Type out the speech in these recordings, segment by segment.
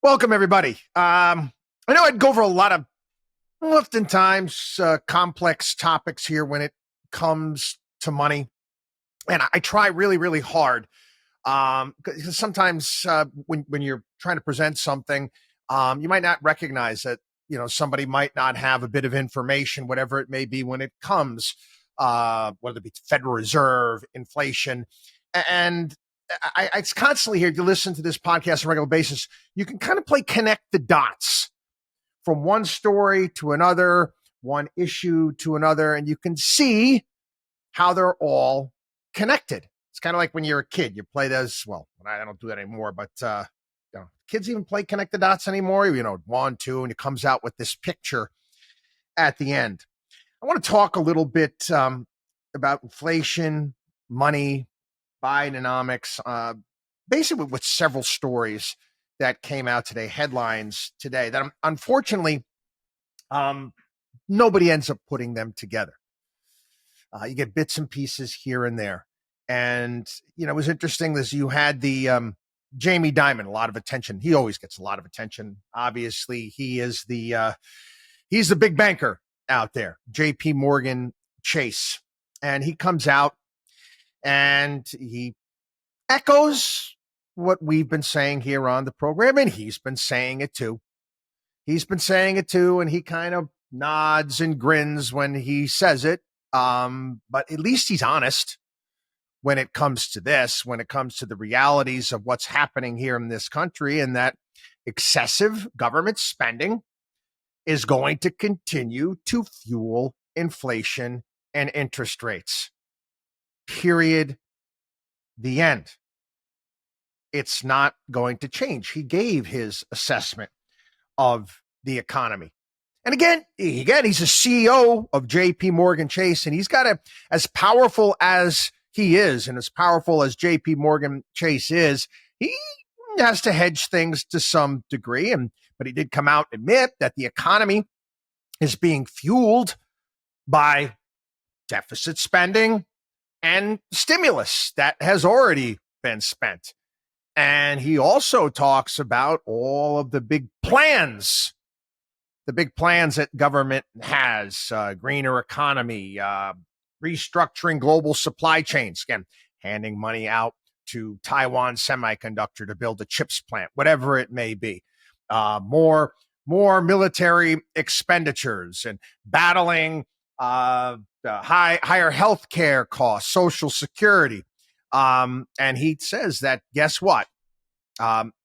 Welcome, everybody. I know I'd go over a lot of oftentimes complex topics here when it comes to money, and I try really, really hard. Because sometimes when you're trying to present something, you might not recognize that somebody might not have a bit of information, whatever it may be, when it comes whether it be Federal Reserve, inflation, and I constantly hear, if you listen to this podcast on a regular basis, you can kind of play connect the dots from one story to another, one issue to another, and you can see how they're all connected. It's kind of like when you're a kid, you play those. Well, I don't do that anymore, but kids even play connect the dots anymore. 1, 2, and it comes out with this picture at the end. I want to talk a little bit about inflation, money, Bidenomics, basically with several stories that came out today, headlines today, that unfortunately nobody ends up putting them together. You get bits and pieces here and there. And, it was interesting as you had the Jamie Dimon, a lot of attention. He always gets a lot of attention. Obviously, he's the big banker out there, JP Morgan Chase. And he comes out and he echoes what we've been saying here on the program, and he's been saying it too. And he kind of nods and grins when he says it. But at least he's honest when it comes to this, when it comes to the realities of what's happening here in this country, and that excessive government spending is going to continue to fuel inflation and interest rates. Period. The end. It's not going to change. He gave his assessment of the economy. And again, he's a CEO of JP Morgan Chase, and he's got as powerful as he is, and as powerful as JP Morgan Chase is, he has to hedge things to some degree. But he did come out and admit that the economy is being fueled by deficit spending and stimulus that has already been spent. And he also talks about all of the big plans that government has, greener economy, restructuring global supply chains, again, handing money out to Taiwan Semiconductor to build a chips plant, whatever it may be, more military expenditures, and battling higher health care costs, Social Security. And he says that, guess what?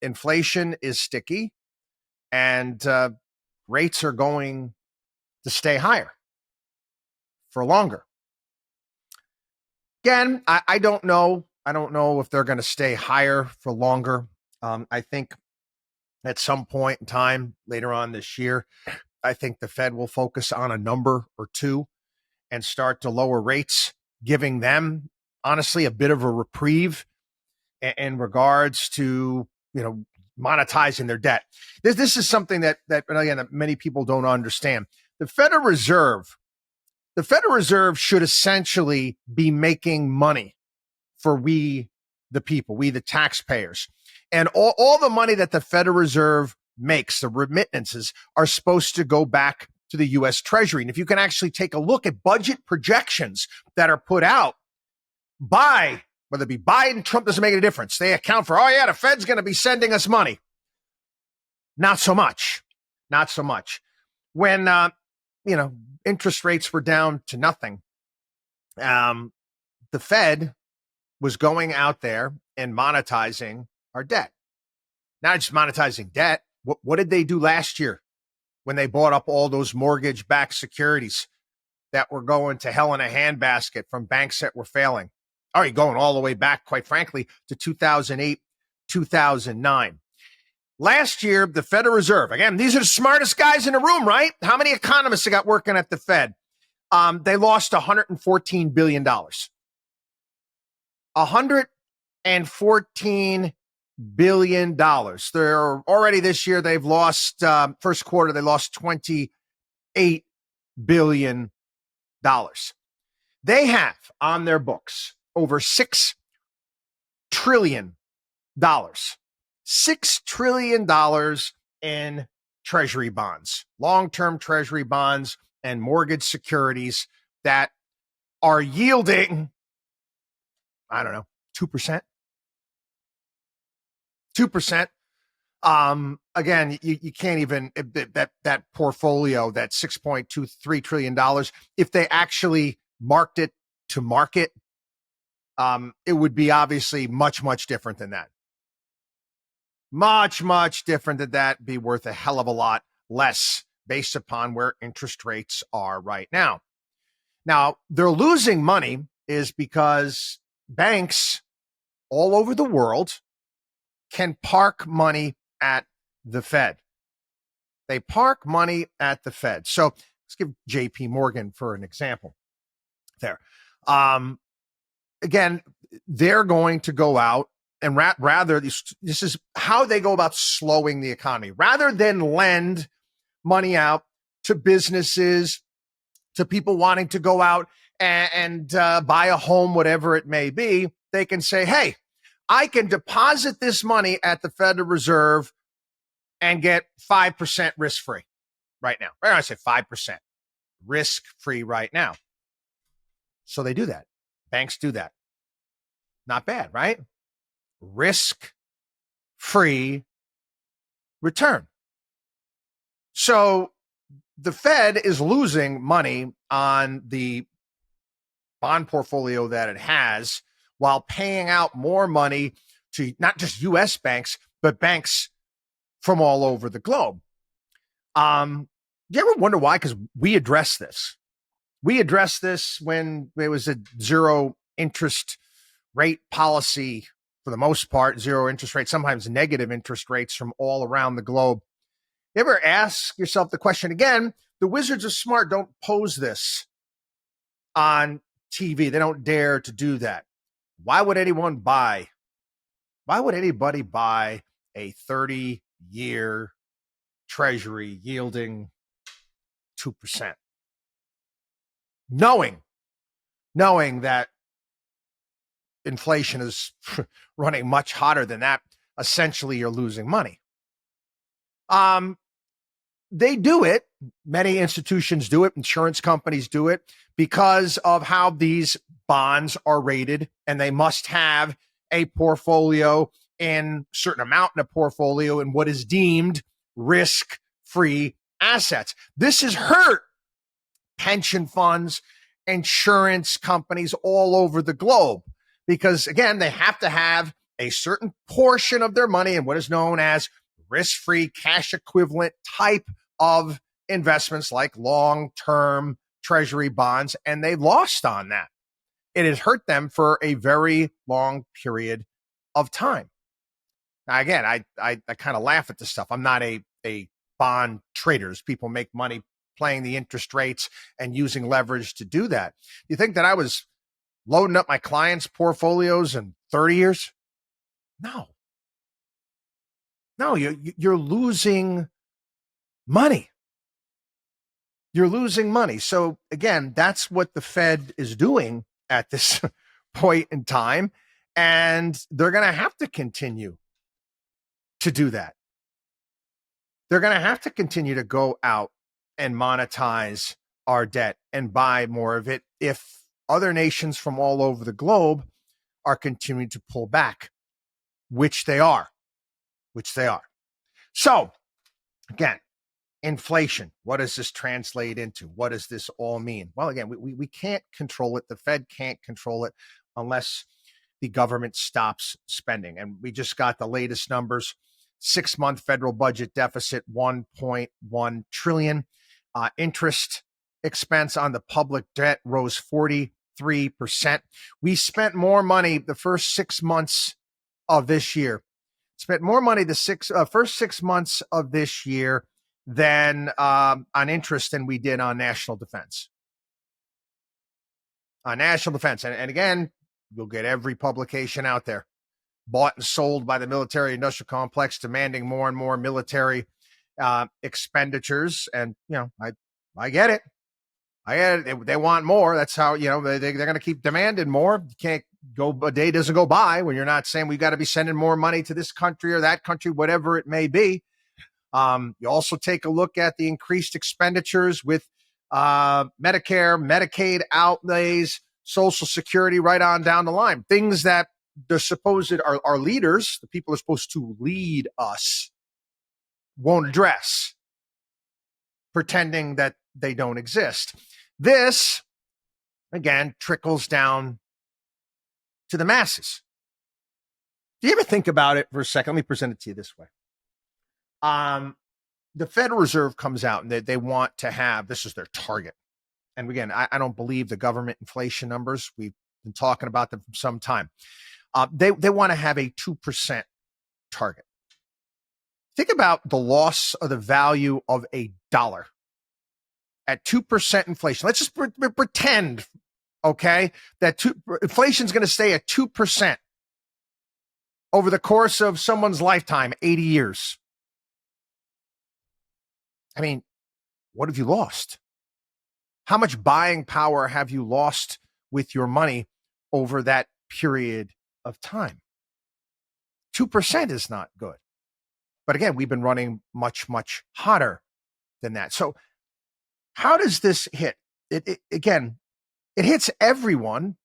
Inflation is sticky, and rates are going to stay higher for longer. Again, I don't know. I don't know if they're going to stay higher for longer. I think at some point in time later on this year, I think the Fed will focus on a number or two and start to lower rates, giving them, honestly, a bit of a reprieve in regards to, monetizing their debt. This is something that again, that many people don't understand. The Federal Reserve should essentially be making money for we, the people, we, the taxpayers. And all the money that the Federal Reserve makes, the remittances, are supposed to go back to the U.S. Treasury. And if you can actually take a look at budget projections that are put out by, whether it be Biden, Trump, doesn't make any difference. They account for, the Fed's going to be sending us money. Not so much. When, interest rates were down to nothing, the Fed was going out there and monetizing our debt. Not just monetizing debt. What did they do last year when they bought up all those mortgage-backed securities that were going to hell in a handbasket from banks that were failing? Going all the way back, quite frankly, to 2008, 2009. Last year, the Federal Reserve, again, these are the smartest guys in the room, right? How many economists they got working at the Fed? They lost $114 billion. $114 billion. They're already this year, they've lost, first quarter, they lost $28 billion. They have on their books over $6 trillion $6 trillion in treasury bonds, long-term treasury bonds and mortgage securities that are yielding, I don't know, 2%. 2%. Again, you can't even that portfolio, that $6.23 trillion, if they actually marked it to market, it would be obviously much, much different than that. Much, much different than that, be worth a hell of a lot less based upon where interest rates are right now. Now, they're losing money is because banks all over the world can park money at the Fed. They park money at the Fed. So let's give JP Morgan for an example there. Again, they're going to go out and rather, this is how they go about slowing the economy. Rather than lend money out to businesses, to people wanting to go out and buy a home, whatever it may be, they can say, hey, I can deposit this money at the Federal Reserve and get 5% risk-free right now. I say 5% risk-free right now. So they do that. Banks do that. Not bad, right? Risk-free return. So the Fed is losing money on the bond portfolio that it has while paying out more money to not just U.S. banks, but banks from all over the globe. Do you ever wonder why? Because we addressed this. We addressed this when it was a zero interest rate policy, for the most part, zero interest rate, sometimes negative interest rates from all around the globe. You ever ask yourself the question again? The Wizards of Smart don't pose this on TV. They don't dare to do that. Why would anybody buy a 30-year treasury yielding 2%? Knowing that inflation is running much hotter than that, essentially you're losing money. They do it. Many institutions do it. Insurance companies do it because of how these bonds are rated, and they must have a portfolio in a certain amount in a portfolio in what is deemed risk-free assets. This has hurt pension funds, insurance companies all over the globe because, again, they have to have a certain portion of their money in what is known as risk-free cash equivalent type of investments like long-term treasury bonds, and they lost on that. It has hurt them for a very long period of time. Now, again, I kind of laugh at this stuff. I'm not a bond trader. People make money playing the interest rates and using leverage to do that. You think that I was loading up my clients' portfolios in 30 years? No, you're losing money. You're losing money. So again, that's what the Fed is doing at this point in time. And they're going to have to continue to do that. They're going to have to continue to go out and monetize our debt and buy more of it if other nations from all over the globe are continuing to pull back, which they are. So again, inflation. What does this translate into? What does this all mean? Well, again, we can't control it. The Fed can't control it unless the government stops spending. And we just got the latest numbers. 6-month federal budget deficit, 1.1 trillion. Interest expense on the public debt rose 43%. We spent more money the first 6 months of this year. Spent more money the first 6 months of this year than on interest than we did on national defense. On national defense. And again, you'll get every publication out there bought and sold by the military industrial complex, demanding more and more military expenditures. And, I get it. They want more. That's how, they're going to keep demanding more. You a day doesn't go by when you're not saying we got to be sending more money to this country or that country, whatever it may be. You also take a look at the increased expenditures with Medicare, Medicaid outlays, Social Security, right on down the line. Things that the supposed our leaders, the people who are supposed to lead us, won't address, pretending that they don't exist. This, again, trickles down to the masses. Do you ever think about it for a second? Let me present it to you this way. The Federal Reserve comes out and they want to have, this is their target. And again, I don't believe the government inflation numbers. We've been talking about them for some time. They want to have a 2% target. Think about the loss of the value of a dollar at 2% inflation. Let's just pretend, okay, that inflation is going to stay at 2% over the course of someone's lifetime, 80 years. I mean, what have you lost? How much buying power have you lost with your money over that period of time? 2% is not good. But again, we've been running much, much hotter than that. So how does this hit? Again, it hits everyone,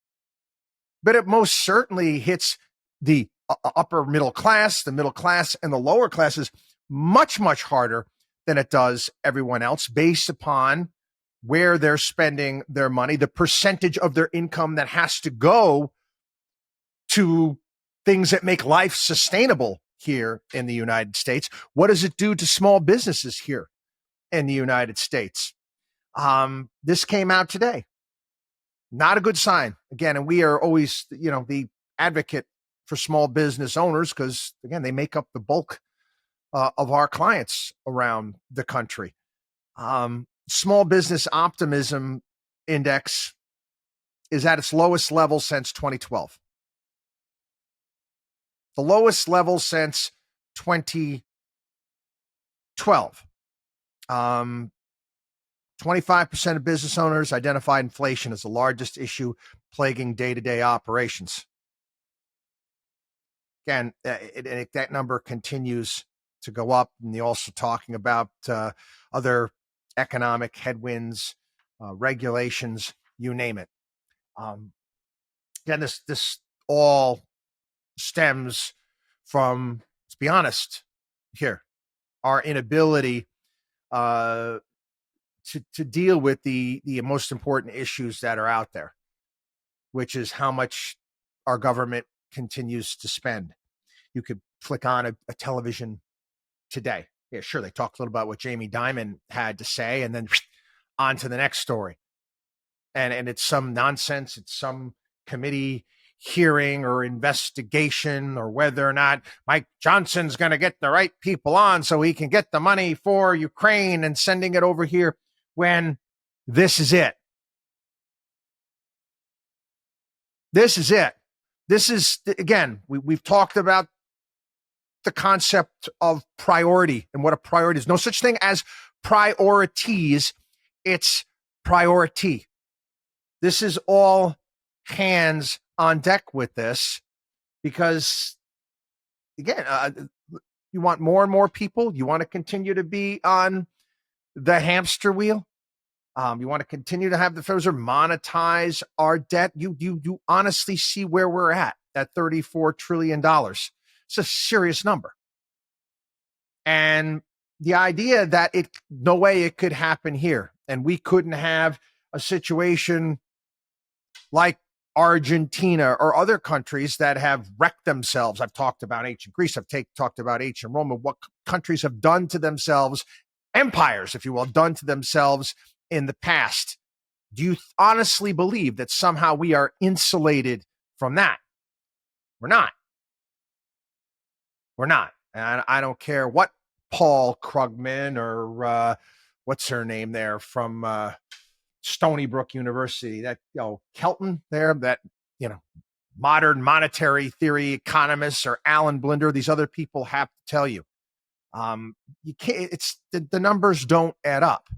but it most certainly hits the upper middle class, the middle class, and the lower classes much, much harder than it does everyone else, based upon where they're spending their money, the percentage of their income that has to go to things that make life sustainable here in the United States. What does it do to small businesses here in the United States? This came out today. Not a good sign. Again, and we are always, the advocate for small business owners because, again, they make up the bulk of our clients around the country. Small business optimism index is at its lowest level since 2012. The lowest level since 2012. 25% of business owners identified inflation as the largest issue plaguing day-to-day operations. Again, that number continues to go up, and you're also talking about other economic headwinds, regulations, you name it. Again, this all stems from, let's be honest here, our inability to deal with the most important issues that are out there, which is how much our government continues to spend. You could flick on a television today. Yeah, sure, they talked a little about what Jamie Dimon had to say, and then on to the next story. And it's some nonsense. It's some committee hearing or investigation, or whether or not Mike Johnson's going to get the right people on so he can get the money for Ukraine and sending it over here, when this is it. This is it. This is, again, we've talked about the concept of priority and what a priority is. No such thing as priorities. It's priority. This is all hands on deck with this, because, again, you want more and more people. You want to continue to be on the hamster wheel. You want to continue to have the Federal Reserve monetize our debt. You honestly see where we're at $34 trillion. It's a serious number. And the idea that no way it could happen here, and we couldn't have a situation like Argentina or other countries that have wrecked themselves. I've talked about ancient Greece. I've talked about ancient Rome, and what countries have done to themselves, empires, if you will, done to themselves in the past. Do you honestly believe that somehow we are insulated from that? We're not. We're not. And I don't care what Paul Krugman or what's her name there from Stony Brook University, that Kelton there, that modern monetary theory economists, or Alan Blinder, these other people have to tell you. You can't. It's the numbers don't add up,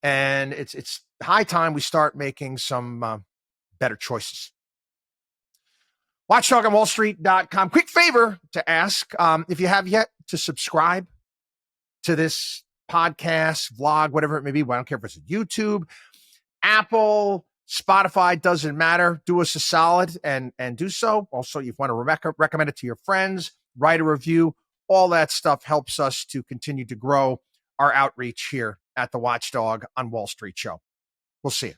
and it's high time we start making some better choices. WatchDogOnWallStreet.com. Quick favor to ask, if you have yet to subscribe to this podcast, vlog, whatever it may be. I don't care if it's YouTube, Apple, Spotify, doesn't matter. Do us a solid and do so. Also, you want to recommend it to your friends, write a review. All that stuff helps us to continue to grow our outreach here at the WatchDog on Wall Street show. We'll see you.